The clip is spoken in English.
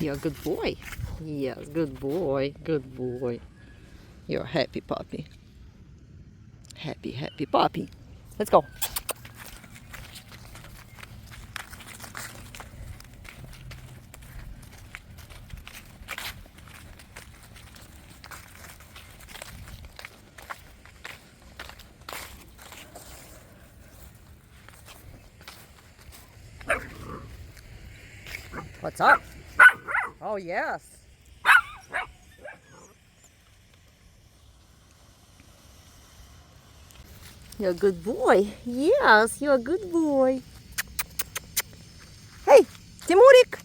You're a good boy. Yes, good boy. Good boy. You're a happy puppy. Happy, happy puppy. Let's go. What's up? Oh, yes. You're a good boy. Yes, you're a good boy. Hey, Timurik!